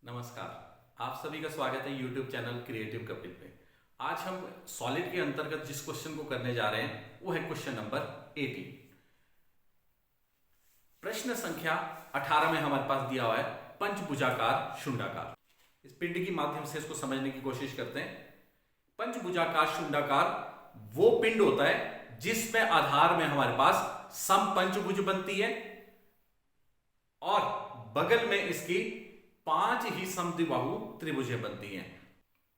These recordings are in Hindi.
नमस्कार, आप सभी का स्वागत है YouTube चैनल क्रिएटिव कपिल पे। आज हम सॉलिड के अंतर्गत जिस क्वेश्चन को करने जा रहे हैं वो है क्वेश्चन नंबर 18। प्रश्न संख्या 18 में हमारे पास दिया हुआ है पंचभुजाकार शुंडाकार। इस पिंड की माध्यम से इसको समझने की कोशिश करते हैं। पंचभुजाकार शुंडाकार वो पिंड होता है जिसमें आधार में हमारे पास समपंचभुज बनती है और बगल में इसकी 5 ही समद्विबाहु त्रिभुजें बनती हैं।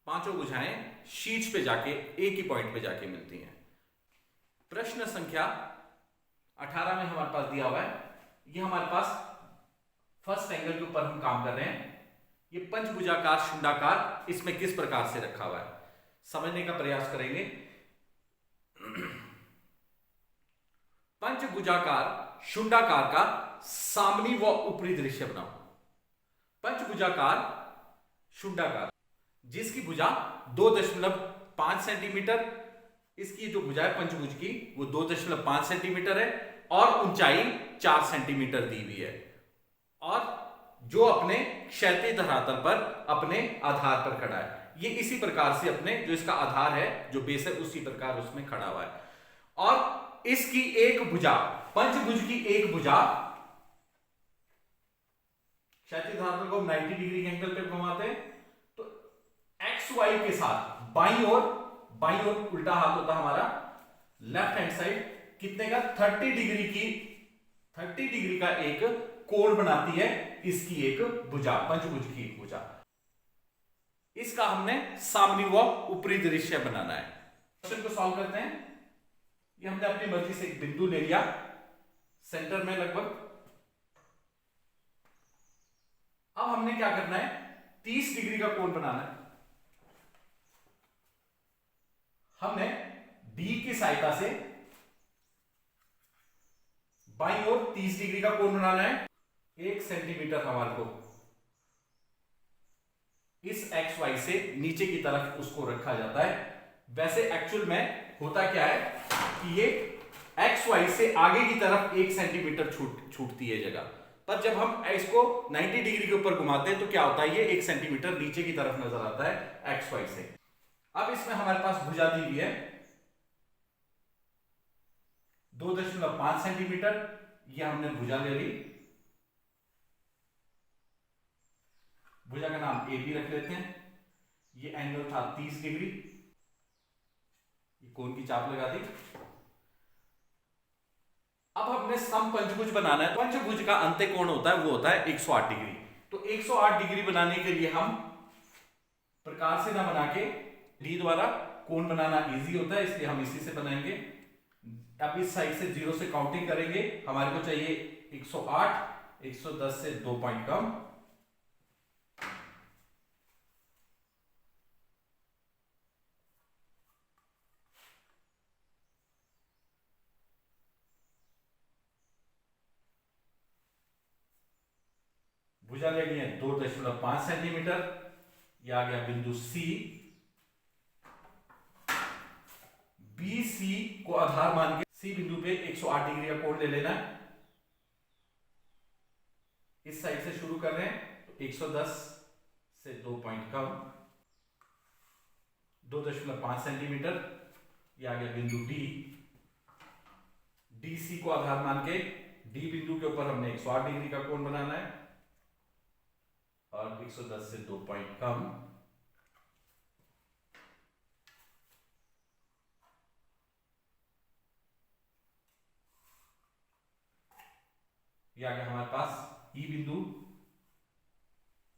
पांचों भुजाएं शीर्ष पे जाके एक ही पॉइंट पे जाके मिलती हैं। प्रश्न संख्या 18 में हमारे पास दिया हुआ है, ये हमारे पास फर्स्ट एंगल के ऊपर हम काम कर रहे हैं। ये पंचभुजाकार शुंडाकार इसमें किस प्रकार से रखा हुआ है समझने का प्रयास करेंगे। पंचभुजाकार शुंडाकार का सामनी व ऊपरी दृश्य बनाओ। पंचभुजाकार शुंडाकार जिसकी भुजा 2.5 सेंटीमीटर, इसकी जो भुजा है पंचभुज की वो 2.5 सेंटीमीटर है और ऊंचाई 4 सेंटीमीटर दी हुई है और जो अपने क्षैतिज धरातल पर अपने आधार पर खड़ा है। ये इसी प्रकार से अपने जो इसका आधार है जो बेस है उसी प्रकार उसमें खड़ा हुआ है और इसकी एक भुजा, पंचभुज की एक भुजा क्षैतिज धरातल को 90 डिग्री के एंगल पे घुमाते हैं तो एक्स वाई के साथ बाईं ओर उल्टा हाथ होता हमारा लेफ्ट हैंड साइड कितने का 30 डिग्री का एक कोण बनाती है इसकी एक भुजा, पंचभुज की एक भुजा। इसका हमने सामने व ऊपरी दृश्य बनाना है। क्वेश्चन को सॉल्व करते हैं। ये हमने अपनी मर्जी से एक बिंदु ले लिया सेंटर में लगभग। अब हमने क्या करना है, 30 डिग्री का कोण बनाना है। हमने डी की सहायता से बाईं ओर 30 डिग्री का कोण बनाना है। 1 सेंटीमीटर हमारे को इस एक्स वाई से नीचे की तरफ उसको रखा जाता है। वैसे एक्चुअल में होता क्या है कि ये एक्स वाई से आगे की तरफ 1 सेंटीमीटर छूटती है जगह, पर जब हम इसको 90 डिग्री के ऊपर घुमाते हैं तो क्या होता है, ये 1 सेंटीमीटर नीचे की तरफ नजर आता है एक्स वाई से। अब इसमें हमारे पास भुजा दी हुई है 2.5 सेंटीमीटर। ये हमने भुजा ले ली, भुजा का नाम ए बी रख लेते हैं। ये एंगल था 30 डिग्री, ये कोण की चाप लगा दी। अब हमने समपंचभुज बनाना है। पंचभुज का अंत्य कोण होता है वो होता है 108 डिग्री। तो 108 डिग्री बनाने के लिए हम प्रकार से ना बना के डी द्वारा कोण बनाना इजी होता है, इसलिए हम इसी से बनाएंगे। अब इस साइड से 0 से काउंटिंग करेंगे। हमारे को चाहिए 108, 110 से 2 पॉइंट कम, भुजा लेनी है 2.5 सेंटीमीटर। यह आ गया बिंदु सी। बी सी को आधार मान के सी बिंदु पे 108 डिग्री का कोण ले लेना है। इस साइड से शुरू कर रहे हैं तो 110 से 2 पॉइंट कम, 2.5 सेंटीमीटर। यह आ गया बिंदु डी। डी सी को आधार मान के डी बिंदु के ऊपर हमने 108 डिग्री का कोण बनाना है और 110 से 2 पॉइंट कम। यह आ गया हमारे पास ई बिंदु।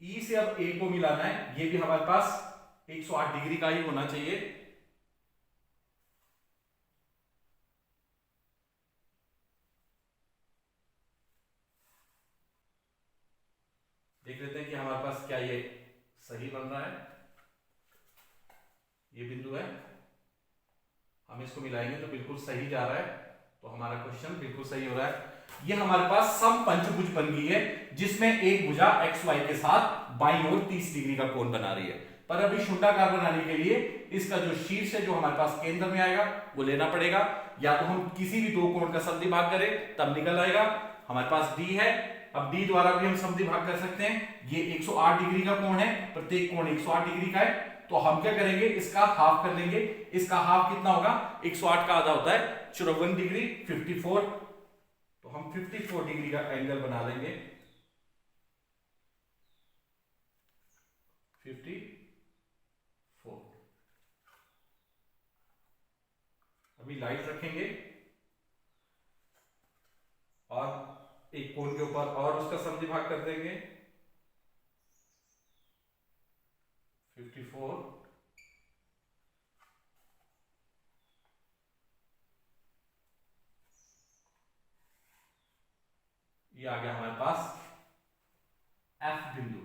ई से अब ए को मिलाना है, यह भी हमारे पास 108 डिग्री का ही होना चाहिए। देख लेते हैं कि हमारे पास क्या ये सही बन रहा है। ये बिंदु है, हम इसको मिलाएंगे तो बिल्कुल सही जा रहा है। तो हमारा क्वेश्चन बिल्कुल सही हो रहा है। ये हमारे पास समपंचभुज बन गई है जिसमें एक भुजा एक्स वाई के साथ बाईं ओर 30 डिग्री का कोण बना रही है। पर अभी शुंडाकार बनाने के लिए इसका जो शीर्ष है जो हमारे पास केंद्र में आएगा वो लेना पड़ेगा। या तो हम किसी भी दो कोण का समद्विभाग करें तब निकल आएगा। हमारे पास डी है, अब डी द्वारा भी हम समद्वि भाग कर सकते हैं। ये 108 डिग्री का कोण है, प्रत्येक कोण 108 डिग्री का है, तो हम क्या करेंगे, इसका हाफ कर लेंगे। इसका हाफ कितना होगा, 108 का आधा होता है 54 डिग्री, 54, तो हम 54 डिग्री का एंगल बना लेंगे। 54। अभी लाइट रखेंगे और एक कोण के ऊपर और उसका समद्वि भाग कर देंगे। 54 ये आ गया हमारे पास F बिंदु,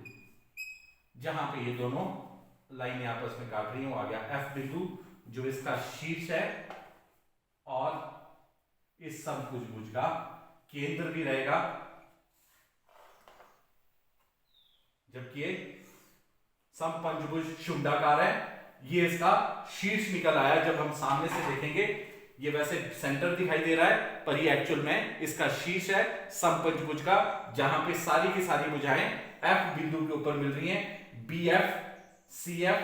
जहां पे ये दोनों लाइनें आपस में काट रही हो, आ गया F बिंदु जो इसका शीर्ष है और इस समभुज का केंद्र भी रहेगा, जबकि ये समपंचभुज शुंडाकार है। ये इसका शीर्ष निकल आया, जब हम सामने से देखेंगे ये वैसे सेंटर दिखाई दे रहा है, पर ये एक्चुअल में इसका शीर्ष है समपंचभुज का, जहां पे सारी की सारी भुजाएं F बिंदु के ऊपर मिल रही हैं। BF, CF,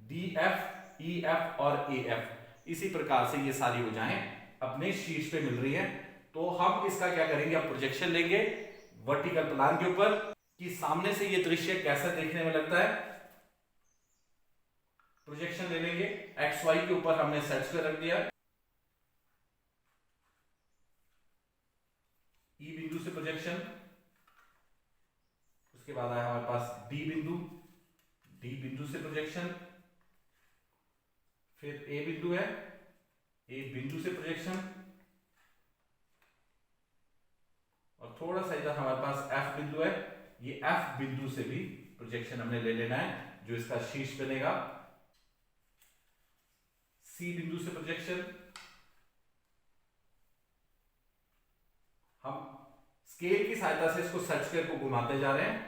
DF, EF और AF, इसी प्रकार से ये सारी भुजाएं अपने शीर्ष पे मिल रही हैं। तो हम इसका क्या करेंगे, अब प्रोजेक्शन लेंगे वर्टिकल प्लान के ऊपर कि सामने से ये दृश्य कैसा देखने में लगता है। प्रोजेक्शन ले लेंगे, XY के ऊपर हमने सेट कर रख दिया। E बिंदु से प्रोजेक्शन, उसके बाद आया हमारे पास D बिंदु, D बिंदु से प्रोजेक्शन, फिर A बिंदु है, A बिंदु से प्रोजेक्शन, और थोड़ा सा इधर हमारे पास F बिंदु है। ये F बिंदु से भी प्रोजेक्शन हमने ले लेना है, जो इसका शीर्ष बनेगा। C बिंदु से प्रोजेक्शन, हम स्केल की सहायता से इसको सेट स्क्वायर को घुमाते जा रहे हैं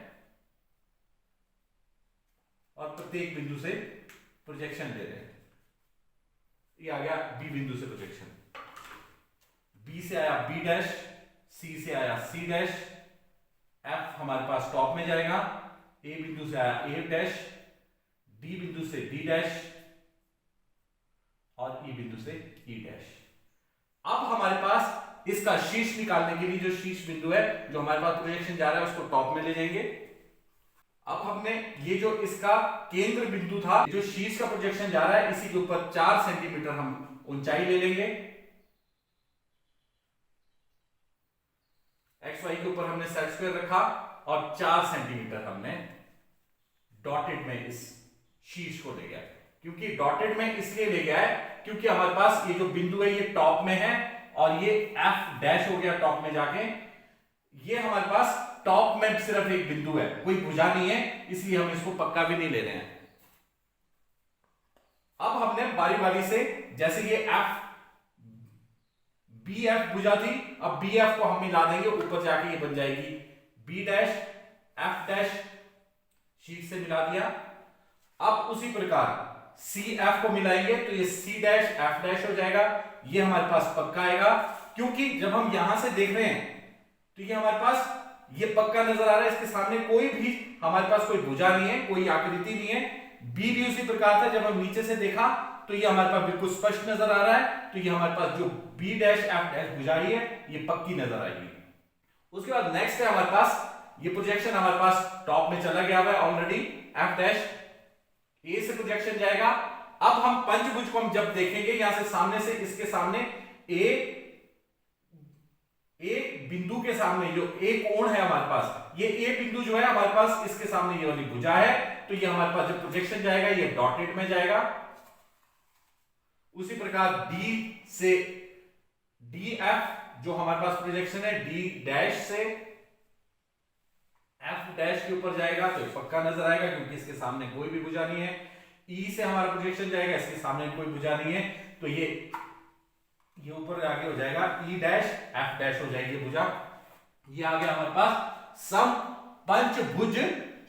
और प्रत्येक बिंदु से प्रोजेक्शन ले रहे हैं। ये आ गया B बिंदु से प्रोजेक्शन, B से आया B डैश, C से आया C डैश, F हमारे पास टॉप में जाएगा, A बिंदु से आया A डैश, D बिंदु से D डैश और E बिंदु से E डैश। अब हमारे पास इसका शीर्ष निकालने के लिए जो शीर्ष बिंदु है, जो हमारे पास प्रोजेक्शन जा रहा है, उसको टॉप में ले जाएंगे। अब हमने ये जो इसका केंद्र बिंदु था, जो शीर्ष का प्रोजेक्शन जा रहा है, इसी के ऊपर 4 सेंटीमीटर हम ऊंचाई ले लेंगे। XY के ऊपर हमने सेट स्क्वायर रखा और 4 सेंटीमीटर हमने डॉटेड में इस शीर्ष को ले गया। क्योंकि डॉटेड में इसलिए ले गया है क्योंकि हमारे पास ये जो बिंदु है ये टॉप में है और ये F डैश हो गया टॉप में जाके। ये हमारे पास टॉप में सिर्फ एक बिंदु है, कोई भुजा नहीं है, इसलिए हम इसको पक्का भी नहीं ले रहे हैं। अब हमने बारी बारी से, जैसे ये F BF भुजा थी, अब BF को हम मिला देंगे, ऊपर जाके ये बन जाएगी B डैश, F डैश, शीर्ष से मिला दिया। अब उसी प्रकार CF को मिलाएंगे तो ये C डैश F डैश हो जाएगा। ये हमारे पास पक्का आएगा, क्योंकि जब हम यहां से देख रहे हैं तो ये हमारे पास ये पक्का नजर आ रहा है, इसके सामने कोई भी हमारे पास कोई भुजा नहीं है, कोई आकृति नहीं है। B भी उसी प्रकार था, जब हम नीचे से देखा तो ये हमारे पास बिल्कुल स्पष्ट नजर आ रहा है, तो ये हमारे पास जो B डैश F डैश भुजा रही है ये पक्की नजर आएगी। उसके बाद नेक्स्ट है हमारे पास ये प्रोजेक्शन, हमारे पास टॉप में चला गया है ऑलरेडी, F डैश A से प्रोजेक्शन जाएगा। अब हम पंचभुज को हम जब देखेंगे यहां से सामने से, इसके सामने A बिंदु के सामने जो A कोण है हमारे पास, ये A बिंदु जो है हमारे पास, इसके सामने ये वाली भुजा है, तो ये हमारे पास जब प्रोजेक्शन जाएगा ये डॉटेड में जाएगा। उसी प्रकार D से DF जो हमारे पास प्रोजेक्शन है, D डैश से F डैश के ऊपर जाएगा तो पक्का नजर आएगा, क्योंकि इसके सामने कोई भी भुजा नहीं है। E से हमारा प्रोजेक्शन जाएगा, इसके सामने कोई भुजा नहीं है, तो ये ऊपर आगे हो जाएगा E डैश F डैश हो जाएगी भुजा। ये आ गया हमारे पास समपंचभुज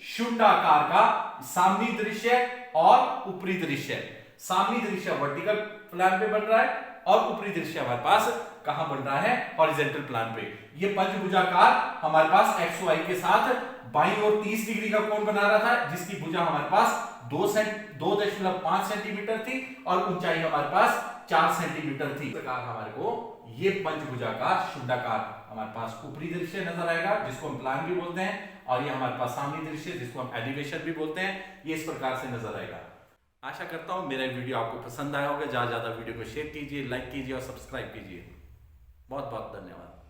शुंडाकार का सामनी दृश्य और ऊपरी दृश्य। सामनी दृश्य वर्टिकल प्लान पे बन रहा है और ऊपरी दृश्य हमारे पास कहां बन रहा है, हॉरिजॉन्टल प्लान पे। ये पंचभुजाकार हमारे पास एक्स वाई के साथ बाईं ओर 30 डिग्री का कोण बना रहा था, जिसकी भुजा हमारे पास 2.5 सेंटीमीटर थी और ऊंचाई हमारे पास 4 सेंटीमीटर थी। इस प्रकार हमारे को ये पंचभुजाकार शुंडाकार हमारे पास ऊपरी दृश्य नजर आएगा, जिसको हम प्लान भी बोलते हैं, और ये हमारे पास सामने दृश्य जिसको हम एलिवेशन भी बोलते हैं, ये इस प्रकार से नजर आएगा। आशा करता हूं मेरा वीडियो आपको पसंद आया होगा। ज्यादा वीडियो को शेयर कीजिए, लाइक कीजिए और सब्सक्राइब कीजिए। बहुत बहुत धन्यवाद।